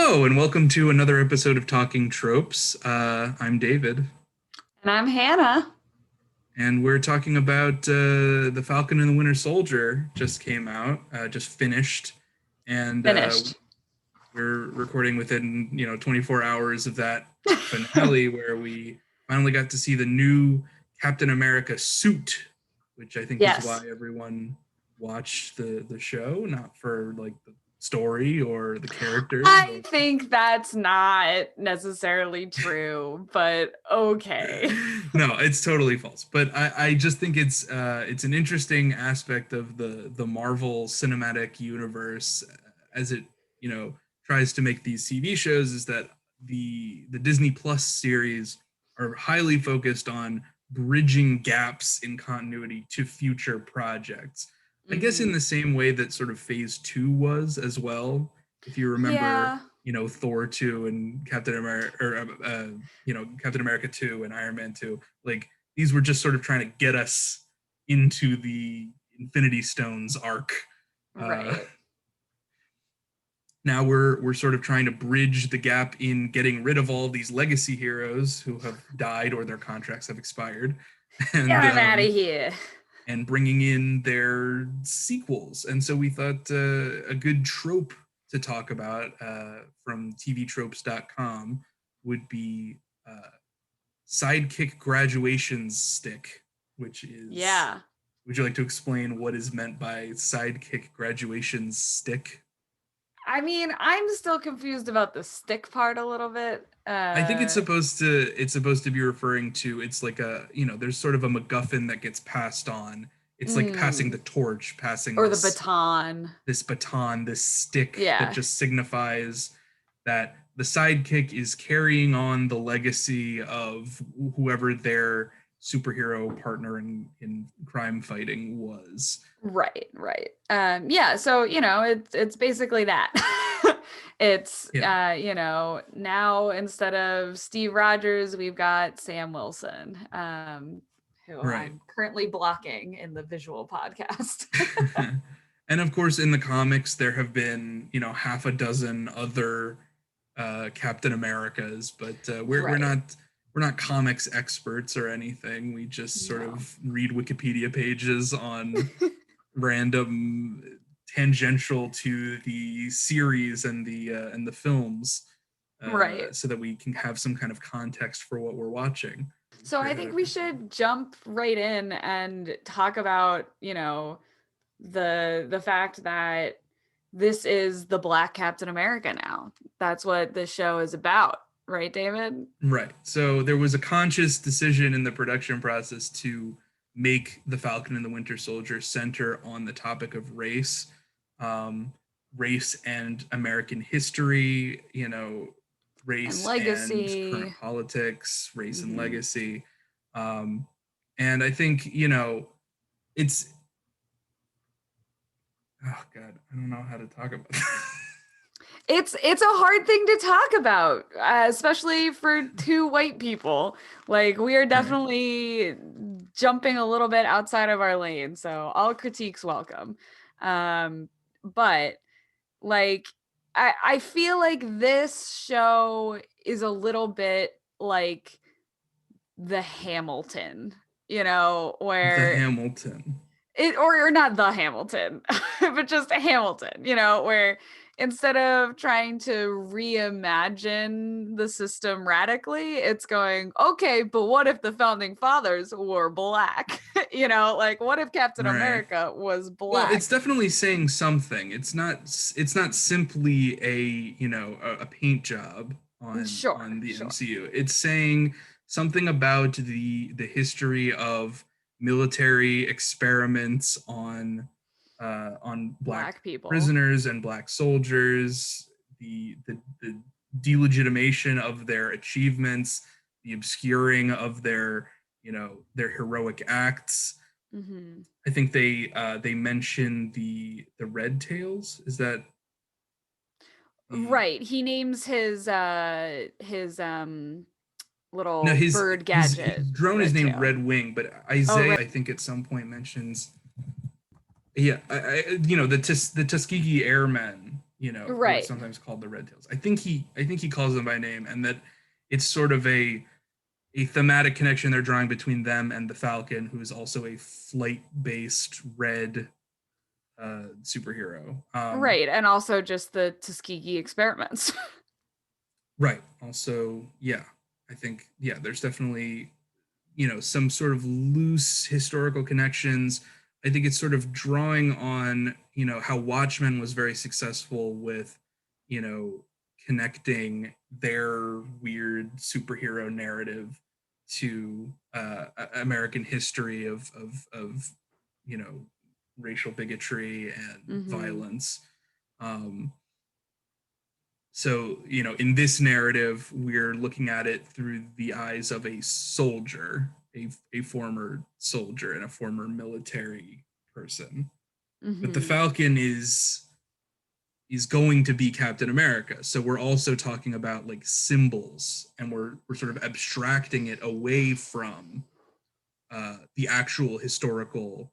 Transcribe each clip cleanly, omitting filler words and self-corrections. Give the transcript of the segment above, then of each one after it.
Hello, and welcome to another episode of Talking Tropes. I'm David, And I'm Hannah. and we're talking about The Falcon and the Winter Soldier. Just came out, just finished, and Finished. we're recording within 24 hours of that finale, where we finally got to see the new Captain America suit, which I think is why Yes. everyone watched the show, not for like the story or the characters. I think that's not necessarily true, but okay. No, it's totally false. But I just think it's an interesting aspect of the Marvel cinematic universe as it tries to make these TV shows. Is that the Disney Plus series are highly focused on bridging gaps in continuity to future projects. I guess in Mhm. the same way that sort of Phase Two was as well. If you remember, Yeah. Thor 2 and Captain America, or Captain America 2 and Iron Man 2. Like, these were just sort of trying to get us into the Infinity Stones arc. Uh, Right. Now we're sort of trying to bridge the gap in getting rid of all these legacy heroes who have died or their contracts have expired, Get and him out of here. bringing in their sequels. And so we thought a good trope to talk about from tvtropes.com would be Sidekick Graduations Stick, which is. Yeah. Would you like to explain what is meant by Sidekick Graduations Stick? I mean, I'm still confused about the stick part a little bit. I think it's supposed to be referring to, it's like there's sort of a MacGuffin that gets passed on. It's like passing mm, the torch, passing or the this baton. this baton, this stick that Yeah. just signifies that the sidekick is carrying on the legacy of whoever their superhero partner in crime fighting was. Right, right. Yeah, so it's basically that. It's Yeah, now instead of Steve Rogers, we've got Sam Wilson, who right. I'm currently blocking in the visual podcast. And of course, in the comics, there have been half a dozen other Captain Americas, but Right. we're not comics experts or anything. We just sort No. of read Wikipedia pages on random tangential to the series and the films, Right. so that we can have some kind of context for what we're watching. So I think we should jump right in and talk about, the fact that this is the Black Captain America now. That's what this show is about, right, David? Right. So there was a conscious decision in the production process to make the Falcon and the Winter Soldier center on the topic of race, um, race and American history, And race and current legacy. politics, race and Mhm. legacy. Um, and I think, it's, oh God, I don't know how to talk about that. It's a hard thing to talk about, especially for two white people. Like, we are Right. definitely jumping a little bit outside of our lane, so all critiques welcome. But like, I feel like this show is a little bit like the Hamilton, The where Hamilton. it, or not the Hamilton, but just a Hamilton, where instead of trying to reimagine the system radically, it's going, okay, but what if the founding fathers were black? Like, what if Captain Right. America was Well, it's black? definitely saying something. It's not simply a paint job on Sure, the sure. MCU. It's saying something about the history of military experiments on black Black people. prisoners and black soldiers, the delegitimation of their achievements, the obscuring of their heroic acts. Hmm. I think they mention the red tails. Is that the Right. He names his no, little his bird his gadget drone is Red named Tail. Red Wing, but Oh, Isaiah right. I think at some point mentions, yeah, the Tuskegee Airmen, who are Right. sometimes called the Red Tails. I think he calls them by name, and that it's sort of a thematic connection they're drawing between them and the Falcon, who is also a flight-based red superhero. Right. And also just the Tuskegee experiments. Right. Also, yeah, I think there's definitely some sort of loose historical connections. I think it's sort of drawing on how Watchmen was very successful with you know connecting their weird superhero narrative to American history of you know racial bigotry and Mm-hmm. violence. Um, so, in this narrative, we're looking at it through the eyes of a soldier, a former soldier and a former military person. But the Mm-hmm. Falcon is going to be Captain America. So we're also talking about like symbols, and we're sort of abstracting it away from the actual historical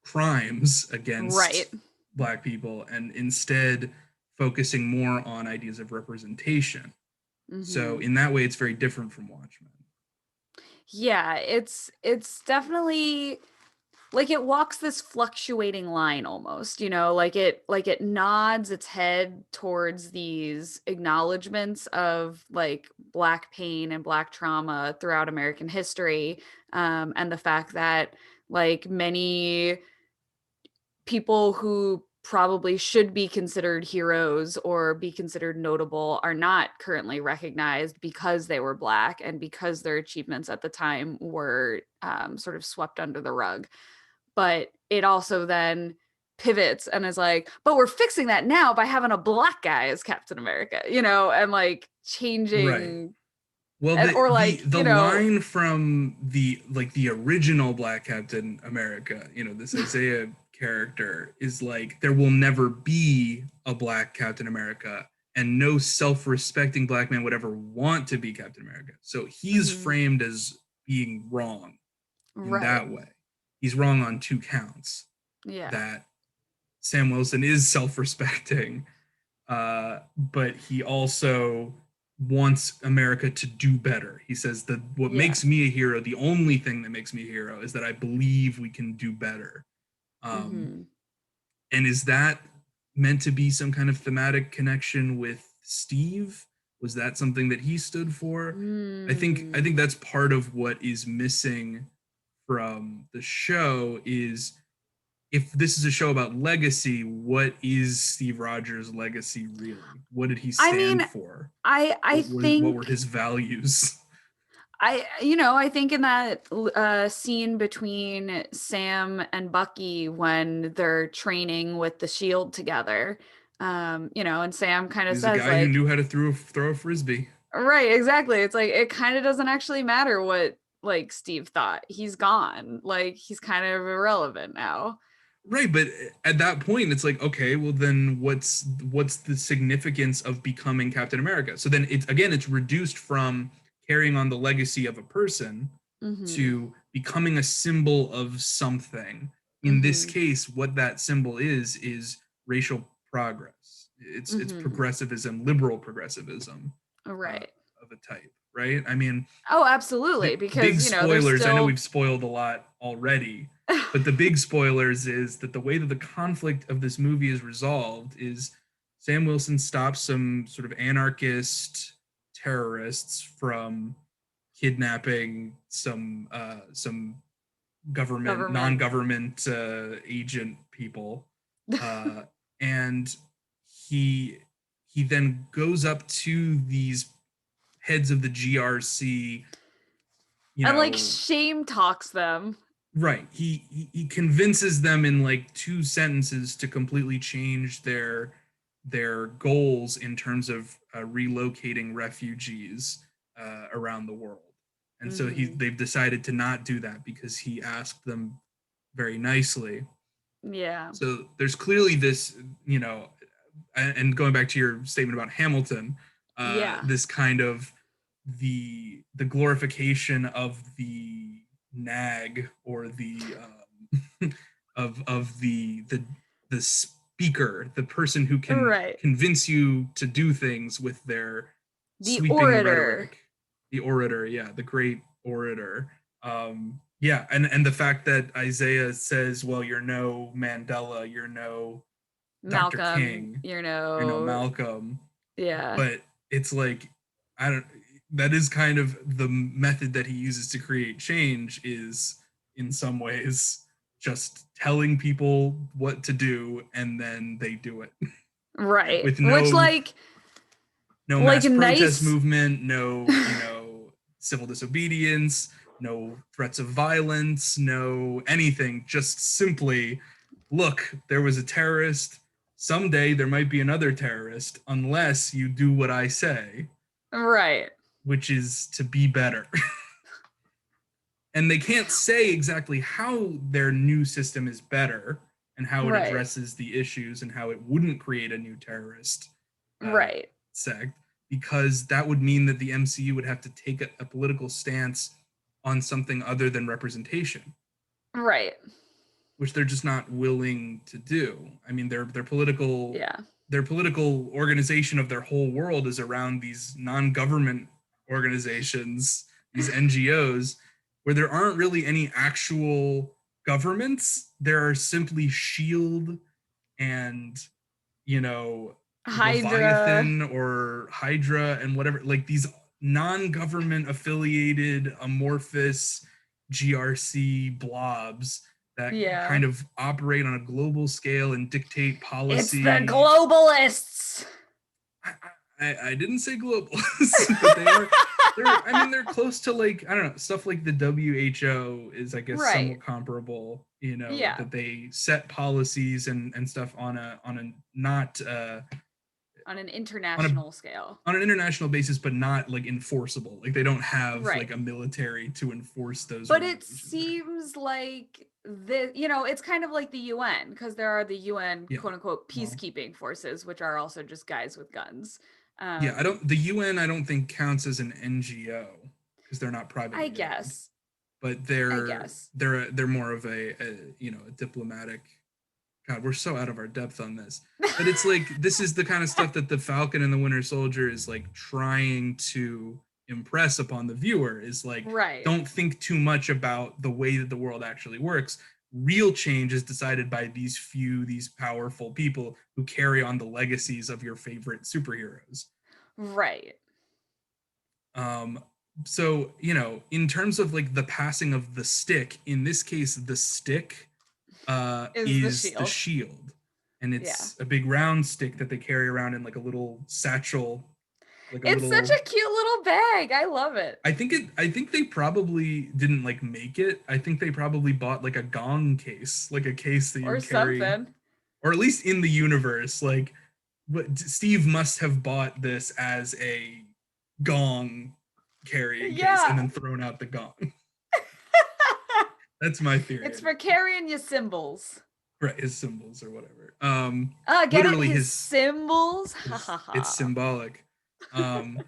crimes Right. against Black people, and instead focusing more on ideas of representation. So Mm-hmm. in that way, it's very different from Watchmen. Yeah, it's definitely like it walks this fluctuating line almost, like it nods its head towards these acknowledgments of like Black pain and Black trauma throughout American history, and the fact that like many people who probably should be considered heroes or be considered notable are not currently recognized because they were Black and because their achievements at the time were sort of swept under the rug. But it also then pivots and is like, but we're fixing that now by having a Black guy as Captain America, and like Right. changing, Well, and or the line from the original Black Captain America, this Isaiah character is like, there will never be a Black Captain America, and no self-respecting Black man would ever want to be Captain America. So he's mhm, framed as being wrong in right, that way. He's wrong on two counts. yeah, That Sam Wilson is self-respecting, but he also wants America to do better. He says that what yeah, makes me a hero, the only thing that makes me a hero, is that I believe we can do better. Um, hmm, and is that meant to be some kind of thematic connection with Steve? Was that something that he stood for? I think that's part of what is missing from the show. Is if this is a show about legacy, what is Steve Rogers' legacy really? What did he I mean, stand for? I What were think his values? I think in that scene between Sam and Bucky when they're training with the shield together, and Sam kind of He's a says guy who like, knew how to throw a frisbee. right, exactly. It's like it kind of doesn't actually matter what like Steve thought. He's gone. Like he's kind of irrelevant now. Right, but at that point, it's like, okay, well then, what's the significance of becoming Captain America? So then, it's reduced from carrying on the legacy of a person Mhm. to becoming a symbol of something. In this Mhm. case, what that symbol is racial progress. It's Mhm. progressivism, liberal progressivism, uh, Right. of a type, right? I mean, Oh, absolutely, big because there's spoilers. I know still we've spoiled a lot already, but the big spoilers is that the way that the conflict of this movie is resolved is Sam Wilson stops some sort of anarchist terrorists from kidnapping some government government. non-government agent people, uh, and he he then goes up to these heads of the GRC, you And like know shame talks them. right, he convinces them in like two sentences to completely change their goals in terms of relocating refugees around the world. And so Mhm. they've decided to not do that because he asked them very nicely. Yeah. So there's clearly this, and going back to your statement about Hamilton, Yeah. this kind of the glorification of the nag, or the of the speaker, the person who can Right. convince you to do things with their The sweeping orator. rhetoric. The orator, yeah, the great orator. Yeah, and the fact that Isaiah says, well, you're no Mandela, you're no Dr. Malcolm, King, you you're no know, Malcolm, yeah. but it's like, I don't, that is kind of the method that he uses to create change, is in some ways just telling people what to do and then they do it Right. with Which no like mass protest nice. movement, no, civil disobedience, no threats of violence, no anything, just simply, look, there was a terrorist, someday there might be another terrorist unless you do what I say, Right. which is to be better. And they can't say exactly how their new system is better and how it Right. addresses the issues and how it wouldn't create a new terrorist uh, Right. sect, because that would mean that the MCU would have to take a political stance on something other than representation, Right. which they're just not willing to do. I mean, their political Yeah. organization of their whole world is around these non-government organizations, these NGOs, where there aren't really any actual governments. There are simply Shield and, you know, Hydra. Leviathan or Hydra and whatever, like these non-government affiliated amorphous GRC blobs that Yeah. kind of operate on a global scale and dictate It's the policy. globalists. I didn't say globalists, but they are. I mean, they're close to, like, I don't know, stuff like the WHO is, I guess, Right. somewhat comparable. Yeah. That they set policies and stuff on a not On an on a international scale. on an international basis, but not like enforceable. Like they don't have Right. like a military to enforce those But it regulations. seems like it's kind of like the UN, because there are the UN Yeah. quote unquote Well, peacekeeping forces, which are also just guys with guns. yeah. I don't. The UN, I don't think counts as an NGO because they're not I privately owned. guess. But I guess. they're more of a diplomatic. God, we're so out of our depth on this. But it's like, this is the kind of stuff that the Falcon and the Winter Soldier is like trying to impress upon the viewer, is like, Right. don't think too much about the way that the world actually works. Real change is decided by these powerful people who carry on the legacies of your favorite superheroes. Right. Um, so, in terms of like the passing of the stick, in this case, the stick Is the is the shield. shield. And Yeah. it's a big round stick that they carry around in like a little satchel, like a It's such little. a cute little bag. I love it. I think they probably didn't like make it. I think they probably bought like a gong case, like a case that you Or would carry, something. or at least in the universe, like, what Steve must have bought this as a gong carrying case and Yeah. then thrown out the gong. That's my theory. It's for carrying your symbols. Right, his symbols or whatever. Get it? Literally His symbols? it's symbolic. Um,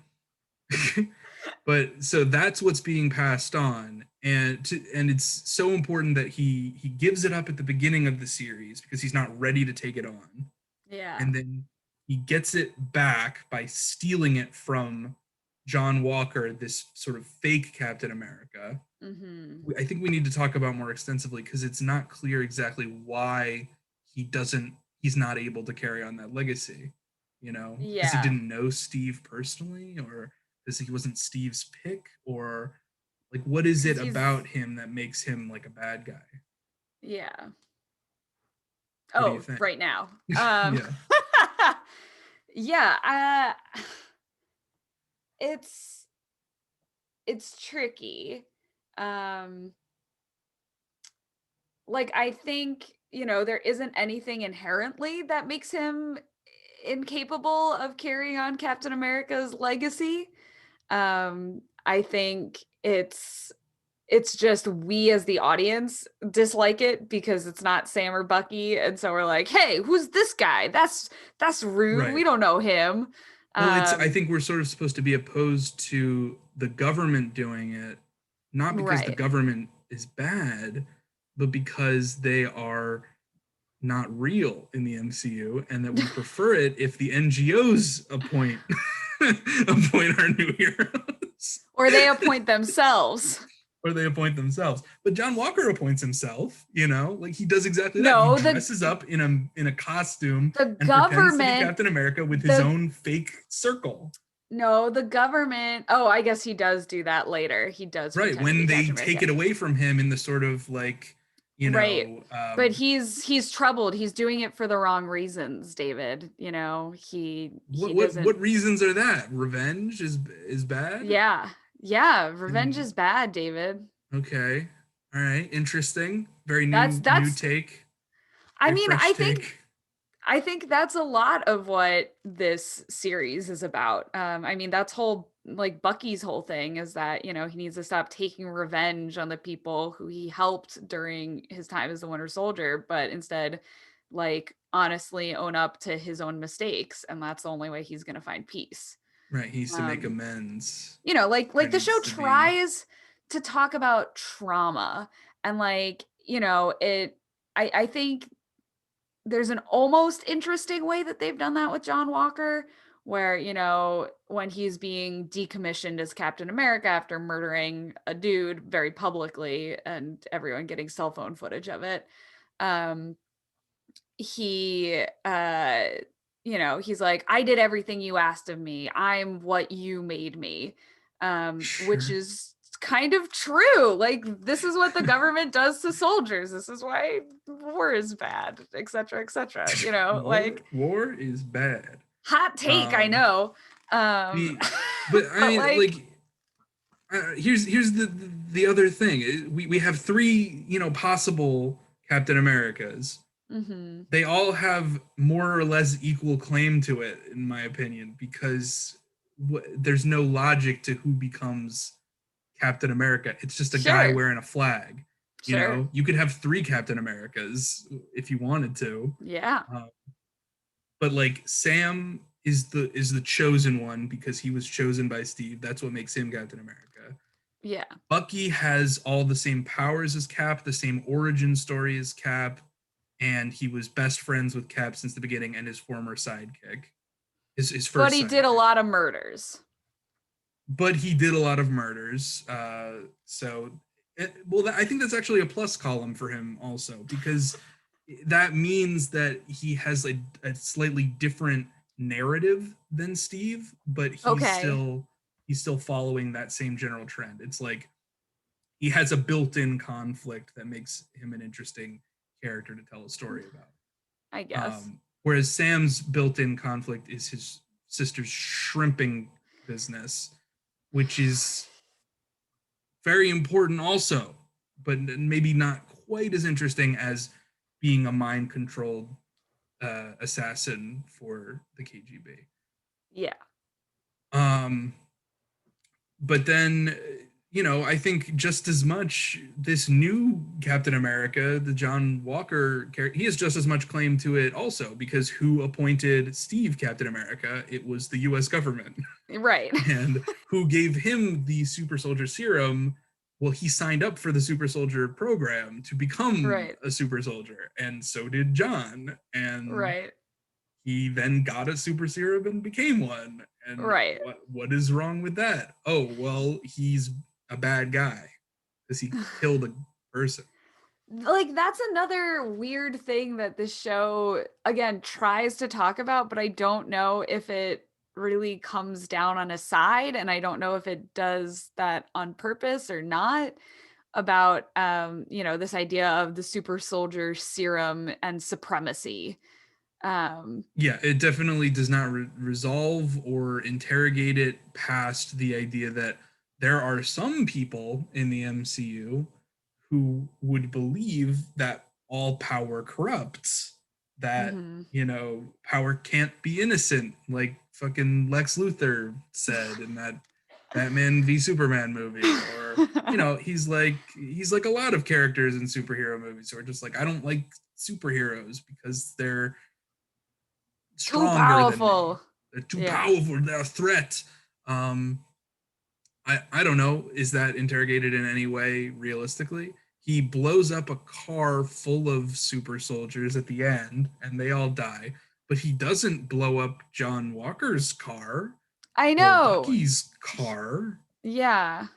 but so that's what's being passed on, and it's so important that he gives it up at the beginning of the series because he's not ready to take it on, Yeah. and then he gets it back by stealing it from John Walker, this sort of fake Captain America. Mm-hmm. I think we need to talk about more extensively because it's not clear exactly why he's not able to carry on that legacy, because he Yeah. didn't know Steve personally, or because he wasn't Steve's pick, or like, what is it about him that makes him like a bad guy? Yeah. What do you think? Right now. Yeah. Yeah, it's tricky. Like, I think, there isn't anything inherently that makes him incapable of carrying on Captain America's legacy. I think it's just we as the audience dislike it because it's not Sam or Bucky, and so we're like, hey, who's this guy? That's rude. Right. We don't know him. Well, I think we're sort of supposed to be opposed to the government doing it, not because the Right. government is bad, but because they are not real in the MCU, and that we prefer it if the NGOs appoint appoint our new heroes. Or they appoint themselves. Or they appoint themselves. But John Walker appoints himself, you know, like he does exactly that. No, He dresses up in a costume the and pretends to be Captain America with his own fake circle. No, the government. Oh, I guess he does do that later. He does. Right, when they take it away from him in the sort of like, you know, right. But he's troubled. He's doing it for the wrong reasons, David. You know, what reasons are that? Revenge is bad? Yeah, revenge is bad, David. Okay. All right, interesting. Very new take. I mean, I think that's a lot of what this series is about. I mean, that's like Bucky's whole thing is that, you know, he needs to stop taking revenge on the people who he helped during his time as the Winter Soldier, but instead, like, honestly own up to his own mistakes. And that's the only way he's going to find peace. Right. He needs to make amends. You know, like the show tries to talk about trauma and like, you know, I think there's an almost interesting way that they've done that with John Walker, where, you know, when he's being decommissioned as Captain America after murdering a dude very publicly and everyone getting cell phone footage of it, he, you know, he's like, I did everything you asked of me. I'm what you made me, which is kind of true. Like, this is what the government does to soldiers. This is why war is bad, etc., etc. You know, war is bad. Hot take, I know. But I mean, here's the other thing. We have three, you know, possible Captain Americas. Mm-hmm. They all have more or less equal claim to it, in my opinion, because there's no logic to who becomes Captain America. It's just a guy wearing a flag. You know, you could have three Captain Americas if you wanted to. Yeah. But like Sam is the chosen one because he was chosen by Steve. That's what makes him Captain America. Yeah. Bucky has all the same powers as Cap, the same origin story as Cap, and he was best friends with Cap since the beginning and his former sidekick. His first. But he did a lot of murders. I think that's actually a plus column for him also, because that means that he has a slightly different narrative than Steve, but he's still following that same general trend. It's like he has a built-in conflict that makes him an interesting character to tell a story about, I guess. Whereas Sam's built-in conflict is his sister's shrimping business, which is very important also, but maybe not quite as interesting as being a mind-controlled assassin for the KGB. Yeah. But then, you know, I think just as much this new Captain America, the John Walker character, he has just as much claim to it also, because who appointed Steve Captain America? It was the US government. Right. And who gave him the super soldier serum? Well, he signed up for the super soldier program to become a super soldier, and so did John. And he then got a super serum and became one. And what is wrong with that? Oh, well, he's a bad guy because he killed a person. Like, that's another weird thing that this show, again, tries to talk about, but I don't know if it really comes down on a side, and I don't know if it does that on purpose or not, about you know, this idea of the super soldier serum and supremacy. Yeah, it definitely does not resolve or interrogate it past the idea that there are some people in the MCU who would believe that all power corrupts, that you know, power can't be innocent, like fucking Lex Luthor said in that Batman v Superman movie. Or, you know, he's like a lot of characters in superhero movies who are just like, I don't like superheroes because they're stronger too powerful. They're too powerful. They're a threat. I don't know. Is that interrogated in any way realistically? he blows up a car full of super soldiers at the end, and they all die. But he doesn't blow up John Walker's car I or know. Bucky's car. Yeah.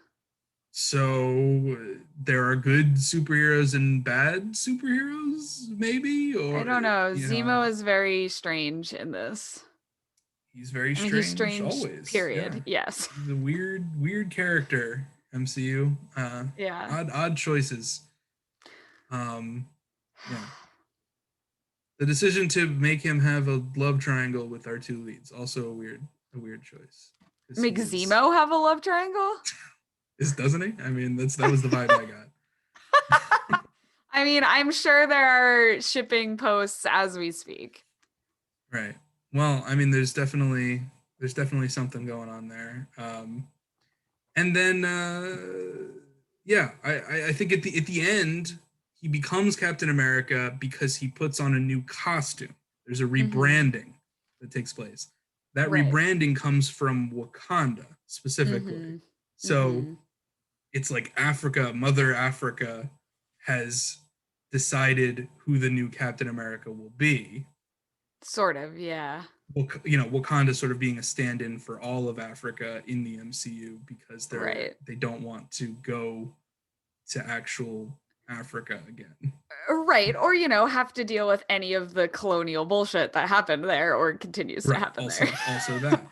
So there are good superheroes and bad superheroes, maybe, I or don't know. you Zemo know, is very strange in this. he's very I mean, he's strange strange, always. Yeah, period. Yes. he's a weird character. MCU, Yeah. odd choices. Um, yeah, the decision to make him have a love triangle with our two leads also a weird choice. Because Make Zemo have a love triangle? doesn't he? I mean, that was the vibe I got. I mean, I'm sure there are shipping posts as we speak. Right. Well, I mean, there's definitely something going on there. And then yeah, I think at the end he becomes Captain America because he puts on a new costume. There's a rebranding that takes place. That Right. rebranding comes from Wakanda specifically. So Mm-hmm. it's like Africa, Mother Africa has decided who the new Captain America will be. Sort of, yeah. You know, Wakanda sort of being a stand-in for all of Africa in the MCU because Right. they don't want to go to actual Africa again. Right. Or, have to deal with any of the colonial bullshit that happened there or continues to Right. happen there. Also that.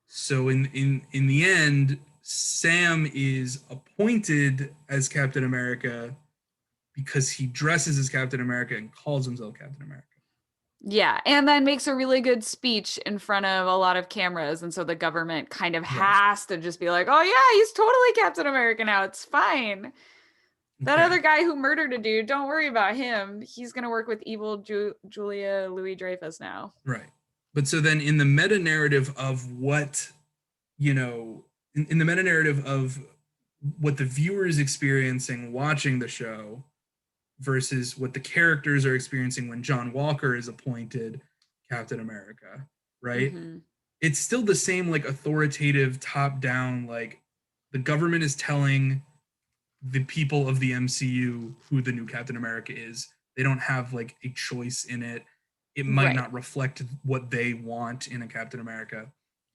So in the end, Sam is appointed as Captain America because he dresses as Captain America and calls himself Captain America. Yeah, and then makes a really good speech in front of a lot of cameras. And so the government kind of Right. has to just be like, oh, yeah, he's totally Captain America now. It's fine. That other guy who murdered a dude, don't worry about him. He's going to work with evil Julia Louis-Dreyfus now. Right. But so then in the meta narrative of what, in the meta narrative of what the viewer is experiencing watching the show versus what the characters are experiencing when John Walker is appointed Captain America, right? Mm-hmm. It's still the same, like, authoritative, top down, like, the government is telling the people of the MCU who the new Captain America is. They don't have, like, a choice in it. It might not reflect what they want in a Captain America.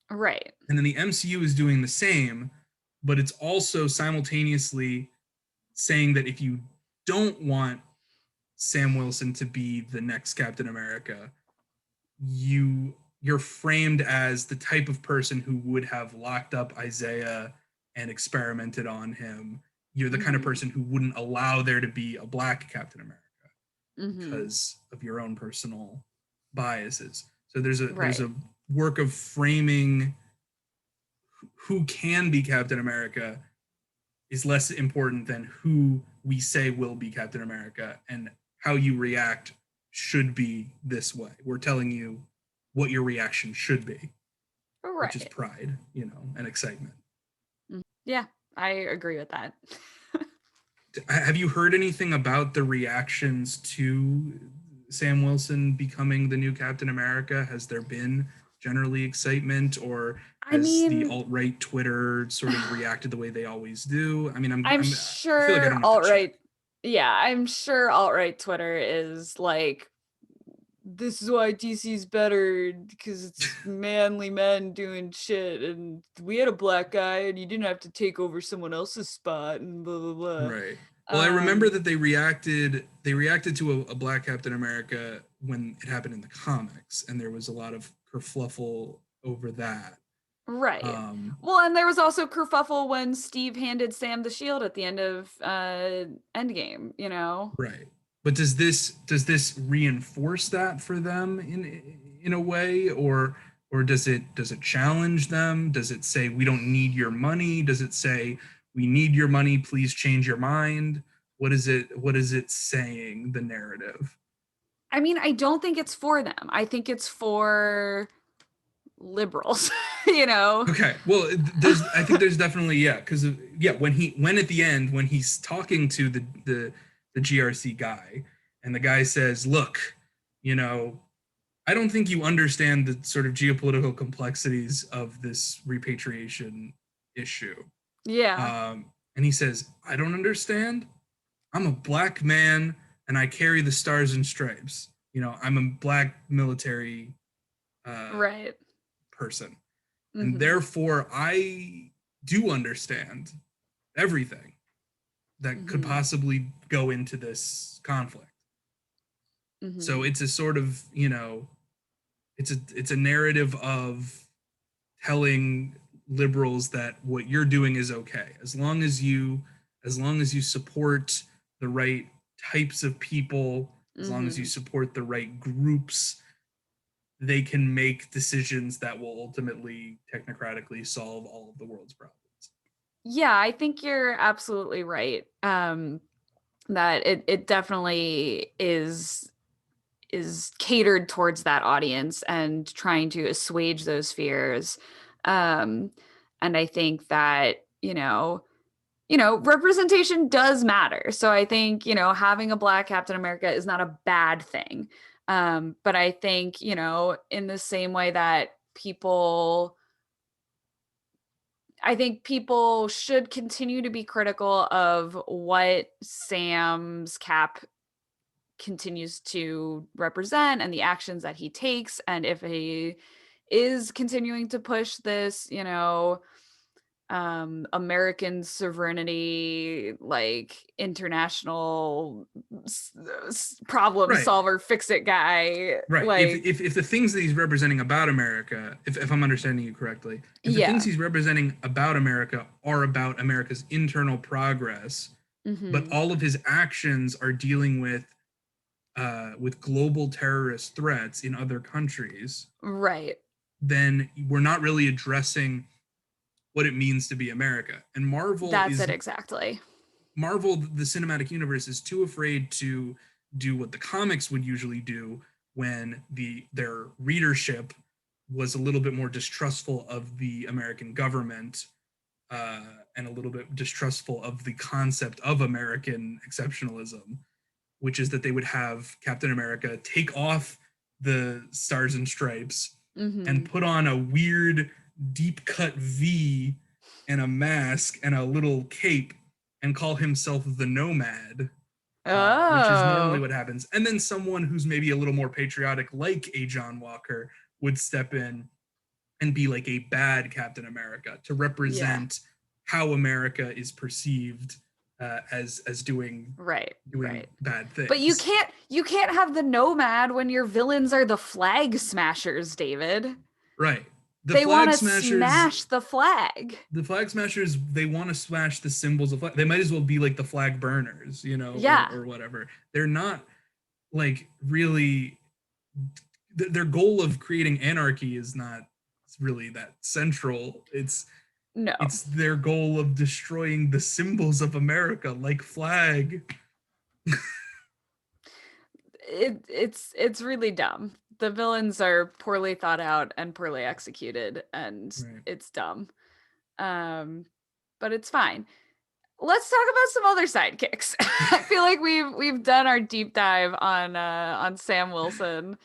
Right. And then the MCU is doing the same, but it's also simultaneously saying that if you don't want Sam Wilson to be the next Captain America, you're framed as the type of person who would have locked up Isaiah and experimented on him. You're the kind of person who wouldn't allow there to be a black Captain America because of your own personal biases. So there's a work of framing who can be Captain America is less important than who we say will be Captain America, and how you react should be this way. We're telling you what your reaction should be, which is pride, and excitement. Yeah, I agree with that. Have you heard anything about the reactions to Sam Wilson becoming the new Captain America? Has there been generally excitement, or has the alt-right Twitter sort of reacted the way they always do? I mean, I'm sure I feel like I don't alt-right. Yeah, I'm sure alt-right Twitter is like, this is why DC's better because it's manly men doing shit, and we had a black guy, and you didn't have to take over someone else's spot, and blah blah blah. Right. Well, I remember that they reacted to a black Captain America when it happened in the comics, and there was a lot of kerfluffle over that. Right. Well, and there was also kerfuffle when Steve handed Sam the shield at the end of Endgame, Right. But does this reinforce that for them in a way, or does it challenge them? Does it say we don't need your money? Does it say we need your money, please change your mind? What is it saying, the narrative? I mean, I don't think it's for them. I think it's for liberals, Okay. Well, I think there's definitely, because when at the end, when he's talking to the GRC guy, and the guy says, look, I don't think you understand the sort of geopolitical complexities of this repatriation issue. Yeah. And he says, I don't understand. I'm a black man and I carry the stars and stripes. You know, I'm a black military Right. person. And Mm-hmm. therefore, I do understand everything that could Mm-hmm. possibly go into this conflict. Mm-hmm. So it's a sort of, you know, it's a narrative of telling liberals that what you're doing is okay as long as you support the right types of people, as long as you Mm-hmm. support the right groups, they can make decisions that will ultimately technocratically solve all of the world's problems. Yeah, I think you're absolutely right. That it definitely is catered towards that audience and trying to assuage those fears. Um, and I think that, representation does matter. So I think, having a black Captain America is not a bad thing. But I think, in the same way that I think people should continue to be critical of what Sam's Cap continues to represent and the actions that he takes. And if he is continuing to push this, American sovereignty, like international problem Right. solver, fix it guy, Right. like, If the things that he's representing about America, if I'm understanding you correctly, if the things yeah. he's representing about America are about America's internal progress, but Hmm. all of his actions are dealing with global terrorist threats in other countries, Right. then we're not really addressing what it means to be America. And That's it exactly. Marvel, the cinematic universe, is too afraid to do what the comics would usually do when their readership was a little bit more distrustful of the American government, and a little bit distrustful of the concept of American exceptionalism, which is that they would have Captain America take off the stars and stripes and Hmm. put on a weird deep cut V and a mask and a little cape and call himself the Nomad, which is normally Oh, what happens. And then someone who's maybe a little more patriotic, like a John Walker, would step in and be like a bad Captain America to yeah. represent how America is perceived, as Right, doing right. bad But you things. can't you can't have the Nomad when your villains are the Flag Smashers, David. Right. The They want flag to smashers, smash the flag. they want to smash the symbols of flag. They might as well be like the flag burners, Yeah. or whatever. They're not like really their goal of creating anarchy is not really that central. No. It's their goal of destroying the symbols of America, like flag. It's really dumb. The villains are poorly thought out and poorly executed, and Right. it's dumb. Um, but it's fine. Let's talk about some other sidekicks. I feel like we've done our deep dive on Sam Wilson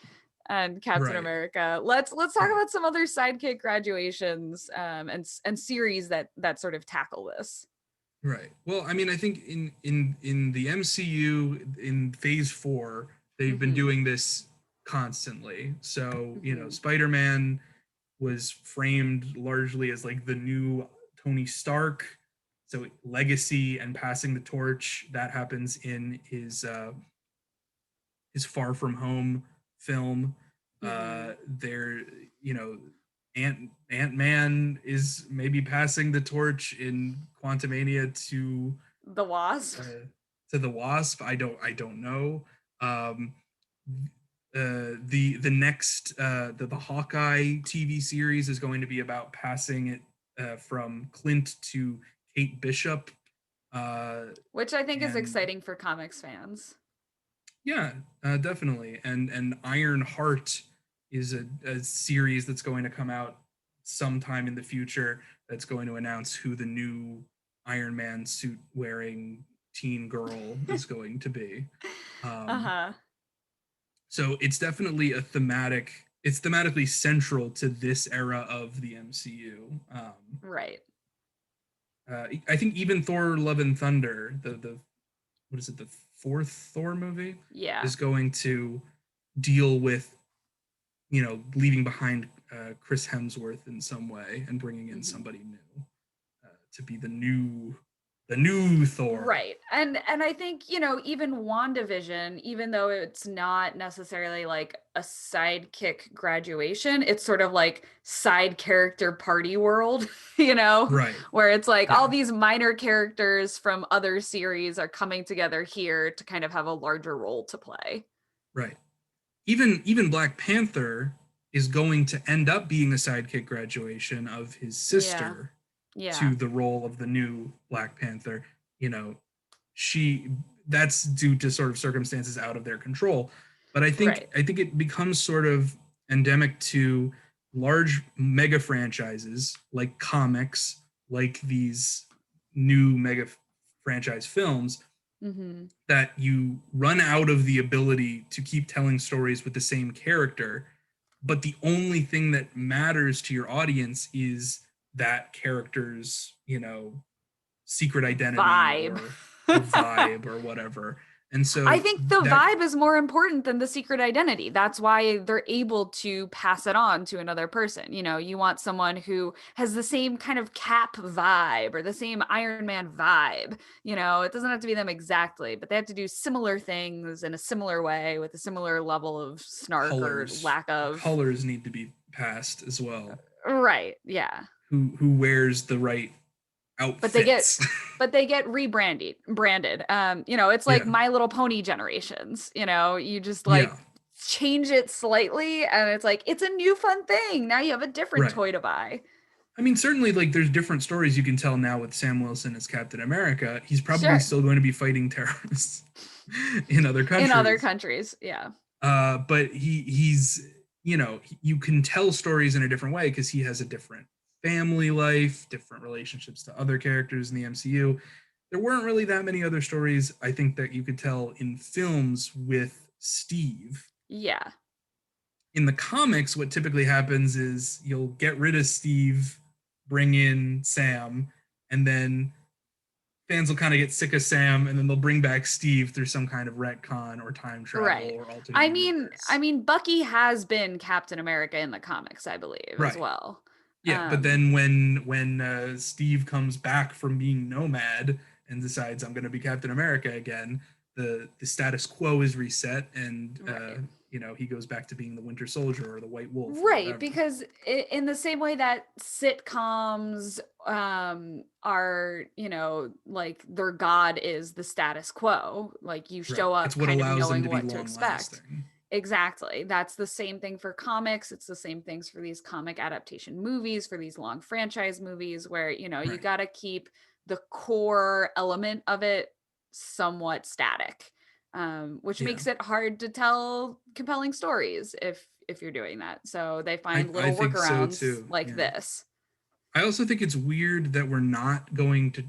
and Captain Right. America. Let's talk Right. about some other sidekick graduations, and series that sort of tackle this. Right. Well, I mean, I think in the MCU in Phase 4, they've been Hmm. doing this constantly. So, Hmm. Spider-Man was framed largely as like the new Tony Stark. So, legacy and passing the torch, that happens in his Far From Home film. Hmm. There, you know, Ant-Man is maybe passing the torch in Quantumania The Wasp. to the Wasp. I don't know. Um, the next the Hawkeye TV series is going to be about passing it from Clint to Kate Bishop. Uh, Which I think is and exciting for comics fans. Yeah, definitely. And Iron Heart is a series that's going to come out sometime in the future that's going to announce who the new Iron Man suit wearing teen girl is going to be. Um, Uh-huh. so it's thematically central to this era of the MCU. Right. I think even Thor: Love and Thunder, the what is it, the fourth Thor movie, Yeah. is going to deal with, leaving behind Chris Hemsworth in some way and bringing in Mhm. somebody new to be the new Thor. Right. And I think, even WandaVision, even though it's not necessarily like a sidekick graduation, it's sort of like side character party world, Right. where it's like all Yeah. these minor characters from other series are coming together here to kind of have a larger role to play. Right. Even Black Panther is going to end up being a sidekick graduation of his Yeah. sister Yeah. to the role of the new Black Panther. You know, she that's due to sort of circumstances out of their control. But I think Right. I think it becomes sort of endemic to large mega franchises like comics, like these new mega franchise films, Mhm. that you run out of the ability to keep telling stories with the same character, but the only thing that matters to your audience is that character's, secret identity Vibe. or vibe or whatever. And I so think the that vibe is more important than the secret identity. That's why they're able to pass it on to another person. You want someone who has the same kind of Cap vibe or the same Iron Man vibe. It doesn't have to be them exactly, but they have to do similar things in a similar way with a similar level of snark or colors lack of. colors need to be passed as well. Right. Yeah. Who wears the right but they get outfits? but they get branded. It's like Yeah. My Little Pony generations. You just like Yeah. change it slightly and it's like it's a new fun thing. Now you have a different Right. toy to buy. I mean, certainly, like, there's different stories you can tell now with Sam Wilson as Captain America. He's probably Sure. still going to be fighting terrorists in other In other countries. countries, yeah. But he's, you can tell stories in a different way because he has a different family life, different relationships to other characters in the MCU. There weren't really that many other stories, I think, that you could tell in films with Steve. Yeah. In the comics, what typically happens is you'll get rid of Steve, bring in Sam, and then fans will kind of get sick of Sam, and then they'll bring back Steve through some kind of retcon or time travel Right. or alternate I mean, I universe. mean Bucky has been Captain America in the comics, I believe, as Right. well. Yeah, but then when Steve comes back from being Nomad and decides I'm going to be Captain America again, the status quo is reset, and Right. he goes back to being the Winter Soldier or the White Wolf or Right, whatever. because in the same way that sitcoms are, like their god is the status quo, like you Right. show It's up what kind of allows them knowing to be what to long expect. lasting. Exactly. That's the same thing for comics. It's the same things for these comic adaptation movies, for these long franchise movies where, you Right. got to keep the core element of it somewhat static. Which Yeah. makes it hard to tell compelling stories if you're doing that. So they I find I little think so workarounds too. like Yeah. this. I also think it's weird that we're not going to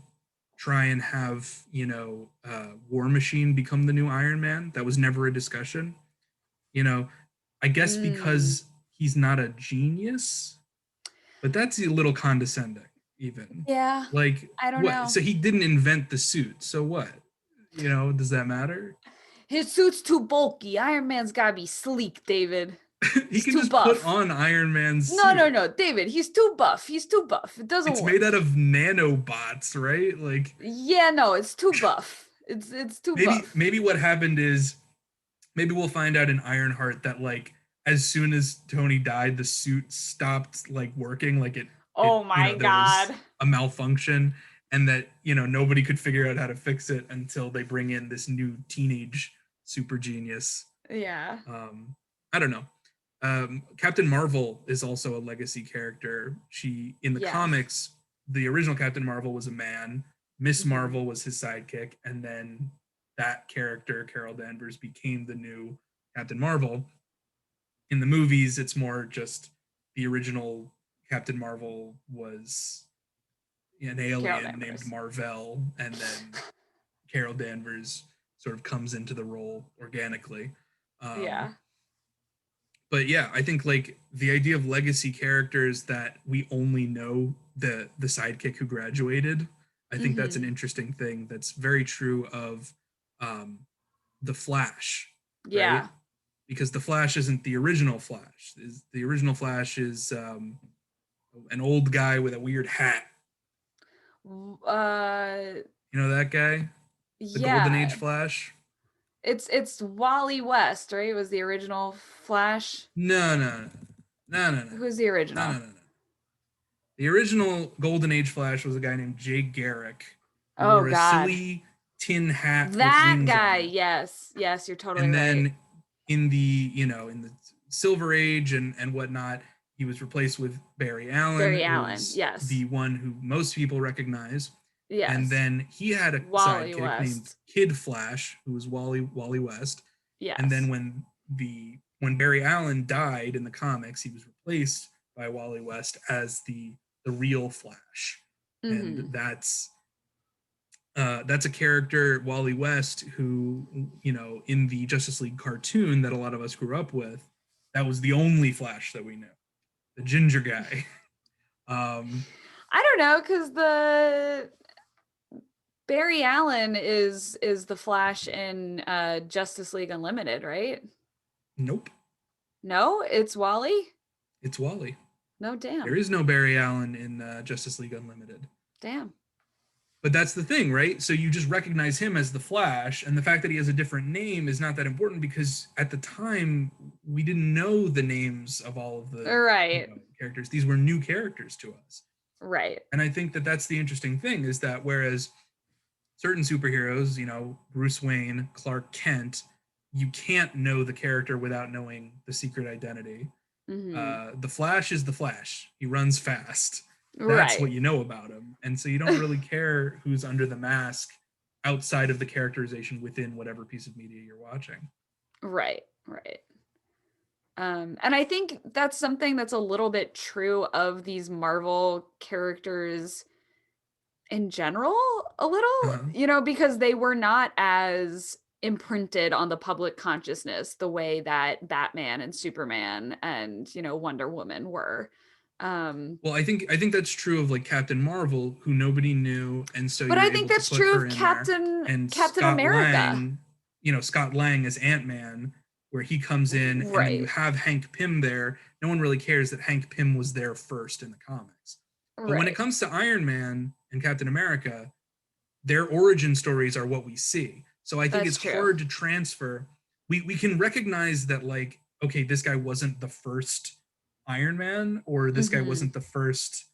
try and have, War Machine become the new Iron Man. That was never a discussion. You know, I guess Mm, because he's not a genius, but that's a little condescending, even. yeah, Like, I don't what? know. So he didn't invent the suit. So what? Does that matter? His suit's too bulky. Iron Man's gotta be sleek, David. He He's can too just put buff. on Iron Man's No, no, suit. no, David. He's too buff. He's too buff. It doesn't It's made out work. of nanobots, right? Like, Yeah, no, it's too buff. It's too buff. maybe what happened is, maybe we'll find out in Ironheart that, like, as soon as Tony died, the suit stopped, like, working. Like, Oh my there was god. a malfunction, and that, nobody could figure out how to fix it until they bring in this new teenage super genius. Yeah. I don't know. Captain Marvel is also a legacy character. She, in the Yes. comics, the original Captain Marvel was a man. Miss Mhm. Marvel was his sidekick, and then that character, Carol Danvers, became the new Captain Marvel. In the movies, it's more just the original Captain Marvel was an Carol alien named Danvers. Marvel, and then Carol Danvers sort of comes into the role organically. Um, Yeah. but yeah, I think, like, the idea of legacy characters that we only know the sidekick who graduated, I think that's an Mhm. interesting thing that's very true of the Flash, Yeah. right? Because the Flash isn't the original Flash. The original Flash is an old guy with a weird hat. Uh, You know that guy, the Golden Age yeah. Flash. It's Wally West, right? It was the original Flash. No, no, no, no, no, no, Who's the no, no, original? no, no. The original Golden Age Flash was a guy named Jay Garrick who Oh wore a God. silly tin hat with That wings guy. on it. Yes. Yes, you're totally And right. then in the in the Silver Age and whatnot, he was replaced with Barry Allen, Barry Allen. who's Yes. the one who most people recognize. And Yes. then he had a Wally sidekick named West. Kid Flash, who was Wally West. And then Yes. when Barry Allen died in the comics, he was replaced by Wally West as the real Flash. And Mm-hmm. that's a character, Wally West, who, in the Justice League cartoon that a lot of us grew up with, that was the only Flash that we knew, the ginger guy. I don't know, because the Barry Allen is the Flash in Justice League Unlimited, right? Nope, No, it's Wally. it's Wally. No, There damn, is no Barry Allen in Justice League Unlimited. damn. But that's the thing, right? So you just recognize him as the Flash, and the fact that he has a different name is not that important because at the time we didn't know the names of all of the Right, characters. These were new characters to us. right. And I think that that's the interesting thing is that whereas certain superheroes, Bruce Wayne, Clark Kent, you can't know the character without knowing the secret identity. Mm-hmm. The Flash is the Flash. He runs fast. That's what Right, you know about him. And so you don't really care who's under the mask outside of the characterization within whatever piece of media you're watching. right, right. And I think that's something that's a little bit true of these Marvel characters in general, a little, Uh-huh. because they were not as imprinted on the public consciousness the way that Batman and Superman and, Wonder Woman were. Well, I think that's true of like Captain Marvel, who nobody knew, and so But you're I think able to that's put true her of in there. And Captain Scott America. Lang, Scott Lang as Ant-Man, where he comes in, and then you Right. have Hank Pym there. No one really cares that Hank Pym was there first in the comics. But when it Right. comes to Iron Man and Captain America, their origin stories are what we see. So I think That's it's true. hard to transfer. We can recognize that, like, okay, this guy wasn't the first Iron Man, or this guy Mhm. wasn't the first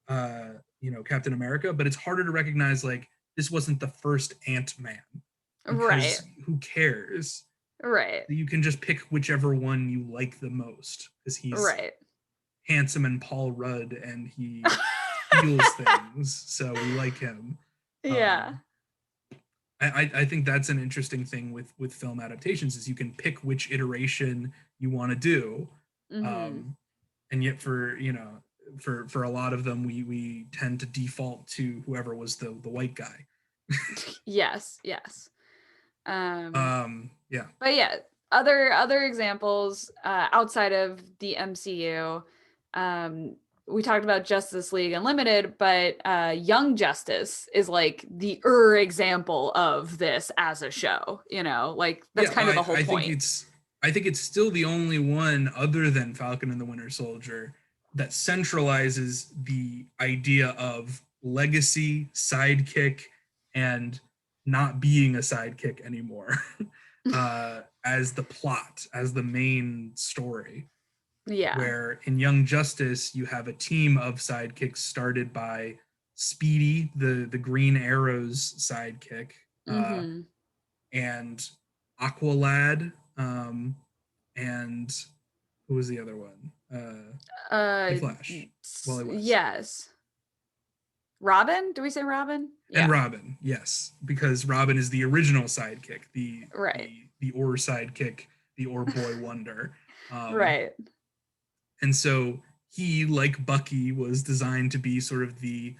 Captain America, but it's harder to recognize like this wasn't the first Ant-Man, Right. because who cares? Right. You can just pick whichever one you like the most because he's Right. handsome and Paul Rudd and he heals things, so we like him. Yeah. Um, I think that's an interesting thing with film adaptations is you can pick which iteration you want to do, Mhm. um, and yet for a lot of them we tend to default to whoever was the white guy. Yes, yes. Um Yeah. but yeah, other examples outside of the MCU. Um we talked about Justice League Unlimited, but Young Justice is like the example of this as a show, like that's Yeah, kind of the whole I think point. it's still the only one other than Falcon and the Winter Soldier that centralizes the idea of legacy, sidekick, and not being a sidekick anymore as the plot, as the main story. Yeah. Where in Young Justice you have a team of sidekicks started by Speedy, the Green Arrow's sidekick, Mhm. and Aqualad, and who was the other one? Kid Uh Flash, Wally West, yes. Robin? Do we say Robin? and Yeah. Robin. Yes, because Robin is the original sidekick, the Right. the the Or sidekick, the Or boy wonder. Um, Right. and so he, like Bucky, was designed to be sort of the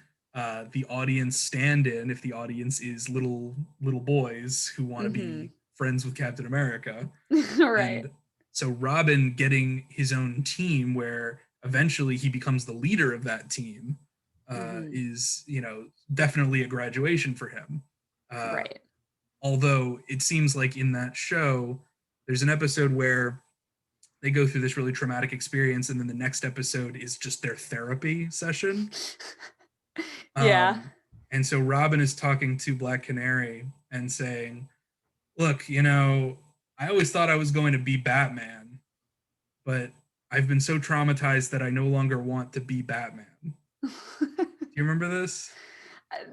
audience stand-in if the audience is little boys who want to Mhm. be friends with Captain America. Right. And so Robin getting his own team, where eventually he becomes the leader of that team, Mhm. is definitely a graduation for him. Uh, Right. although it seems like in that show, there's an episode where they go through this really traumatic experience, and then the next episode is just their therapy session. Yeah. And so Robin is talking to Black Canary and saying, look, I always thought I was going to be Batman, but I've been so traumatized that I no longer want to be Batman. Do you remember this?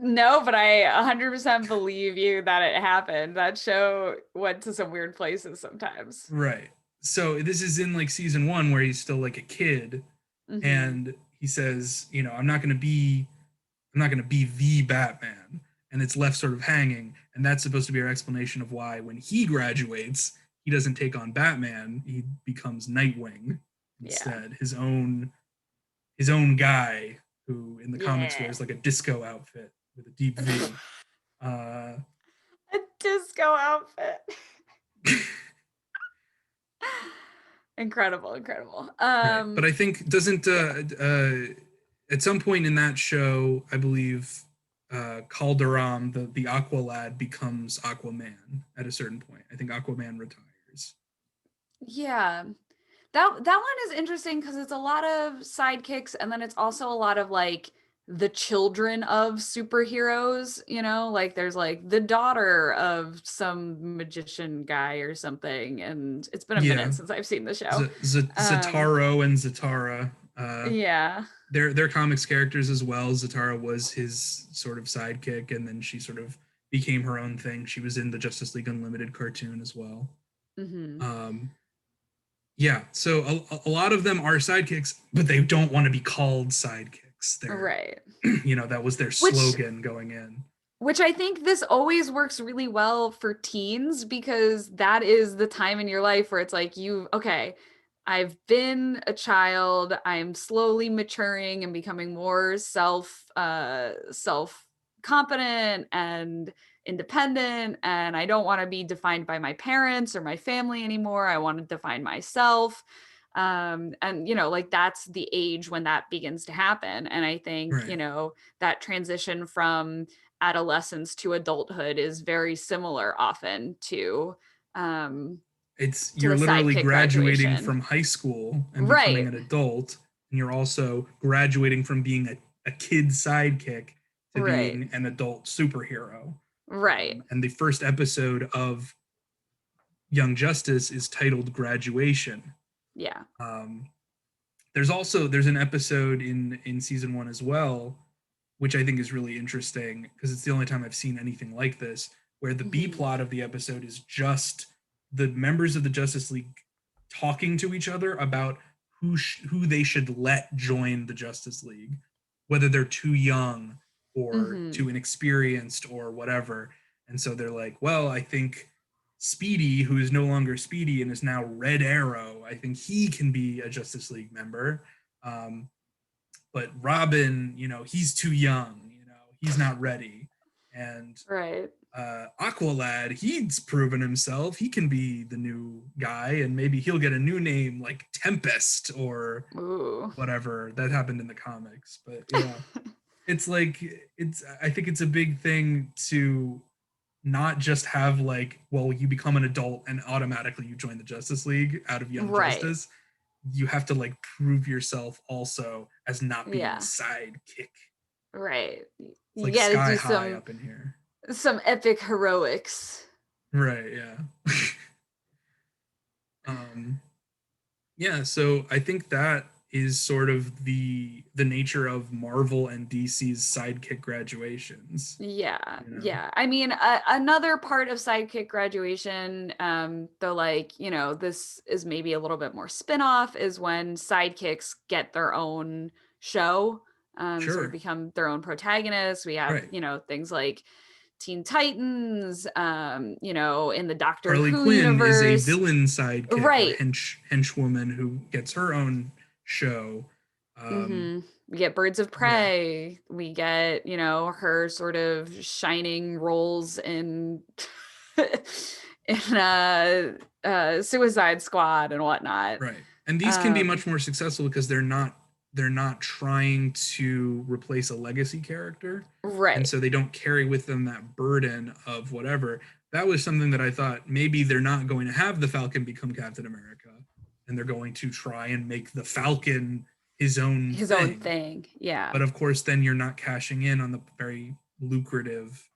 No, but I 100% believe you that it happened. That show went to some weird places sometimes. Right. So this is in like season 1 where he's still like a kid, and he says, I'm not going to be the Batman, and it's left sort of hanging, and that's supposed to be our explanation of why when he graduates, he doesn't take on Batman, he becomes Nightwing instead, his own guy who in the comics wears like a disco outfit with a deep V. A disco outfit. Incredible. Right. But I think doesn't at some point in that show, I believe Calderon, the Aqua lad, becomes Aquaman at a certain point. I think Aquaman retires. Yeah. That one is interesting because it's a lot of sidekicks, and then it's also a lot of like the children of superheroes, like there's like the daughter of some magician guy or something, and it's been a minute since I've seen the show. Sataro and Zatara. Yeah. They're comics characters as well. Zatara was his sort of sidekick, and then she sort of became her own thing. She was in the Justice League Unlimited cartoon as well. Yeah, so a lot of them are sidekicks, but they don't want to be called sidekicks. They're, right. That was their slogan going in. Which I think this always works really well for teens, because that is the time in your life where it's like, I've been a child, I'm slowly maturing and becoming more self-competent and independent, and I don't want to be defined by my parents or my family anymore. I want to define myself. And like that's the age when that begins to happen. And I think, that transition from adolescence to adulthood is very similar often to you're literally graduating graduation from high school and becoming an adult, and you're also graduating from being a kid sidekick to being an adult superhero. Right. And the first episode of Young Justice is titled Graduation. Yeah. There's an episode in season 1 as well, which I think is really interesting because it's the only time I've seen anything like this, where the B plot of the episode is just the members of the Justice League talking to each other about who they should let join the Justice League, whether they're too young or too inexperienced or whatever. And so they're like, well, I think Speedy, who is no longer Speedy and is now Red Arrow, I think he can be a Justice League member. But Robin, he's too young, he's not ready. And Aqualad, he's proven himself. He can be the new guy, and maybe he'll get a new name like Tempest or whatever. That happened in the comics. But yeah, it's like, I think it's a big thing to not just have like, well, you become an adult and automatically you join the Justice League out of Young Justice. You have to like prove yourself also as not being a sidekick. Right. It's like sky high up in here. Some epic heroics. Right, yeah. Yeah, so I think that is sort of the nature of Marvel and DC's sidekick graduations. Yeah. I mean, another part of sidekick graduation, though, like, this is maybe a little bit more spin-off, is when sidekicks get their own show, sort of become their own protagonists. We have, things like Teen Titans, in the Doctor Harley Who Quinn universe. Is a villain sidekick, right? Henchwoman who gets her own show. We get Birds of Prey. We get, her sort of shining roles in Suicide Squad and whatnot. Right, and these can be much more successful because they're not they're not trying to replace a legacy character, and Right. so they don't carry with them that burden of whatever. That was something that I thought maybe they're not going to have the Falcon become Captain America, and they're going to try and make the Falcon his own His own thing. thing. Yeah. But of course, then you're not cashing in on the very lucrative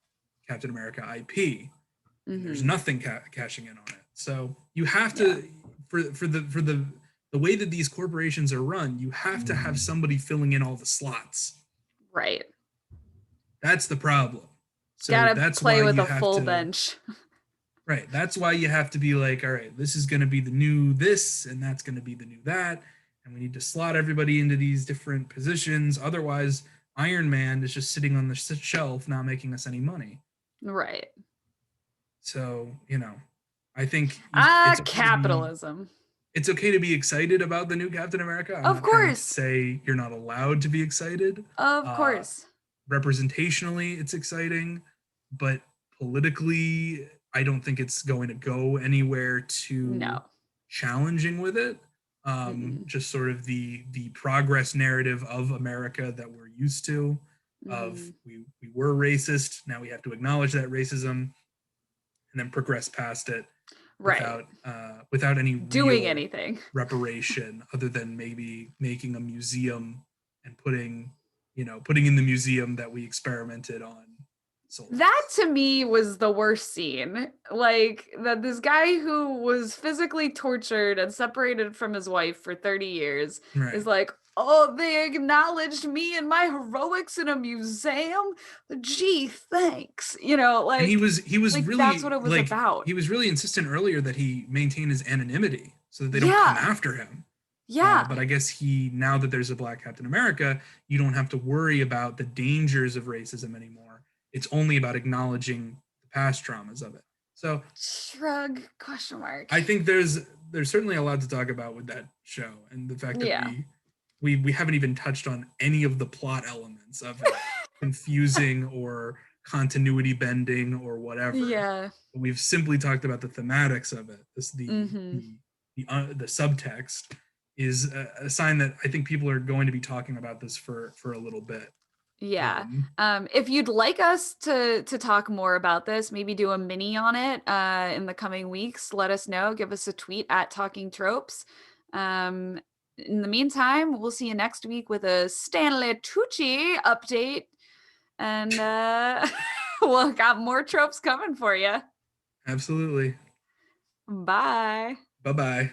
Captain America IP. There's nothing cashing in on it. So you have to, for the way that these corporations are run, you have to have somebody filling in all the slots. Right. That's the problem. So Gotta that's play why with you a have full to, bench. right. That's why you have to be like, all right, this is going to be the new this, and that's going to be the new that, and we need to slot everybody into these different positions. Otherwise, Iron Man is just sitting on the shelf, not making us any money. Right. So I think it's okay capitalism. It's okay to be excited about the new Captain America. I'm Of not trying to course. say you're not allowed to be excited. Of course. Representationally, it's exciting, but politically, I don't think it's going to go anywhere too challenging with it. Just sort of the progress narrative of America that we're used to. Of we were racist, now we have to acknowledge that racism, and then progress past it without any doing anything reparation other than maybe making a museum and putting in the museum that we experimented on. That to me was the worst scene. Like that this guy who was physically tortured and separated from his wife for 30 years is like, oh, they acknowledged me and my heroics in a museum. Gee, thanks. Like, and he was like, really, that's what it was about. He was really insistent earlier that he maintain his anonymity so that they don't come after him. Yeah. But I guess now that there's a Black Captain America, you don't have to worry about the dangers of racism anymore. It's only about acknowledging the past traumas of it. So shrug ? I think there's certainly a lot to talk about with that show, and the fact that we haven't even touched on any of the plot elements of it, confusing or continuity bending or whatever. Yeah. We've simply talked about the thematics of it. The subtext is a sign that I think people are going to be talking about this for a little bit. Yeah. If you'd like us to talk more about this, maybe do a mini on it in the coming weeks, let us know. Give us a tweet at Talking Tropes. In the meantime, we'll see you next week with a Stanley Tucci update. And we'll got more tropes coming for you. Absolutely. Bye. Bye-bye.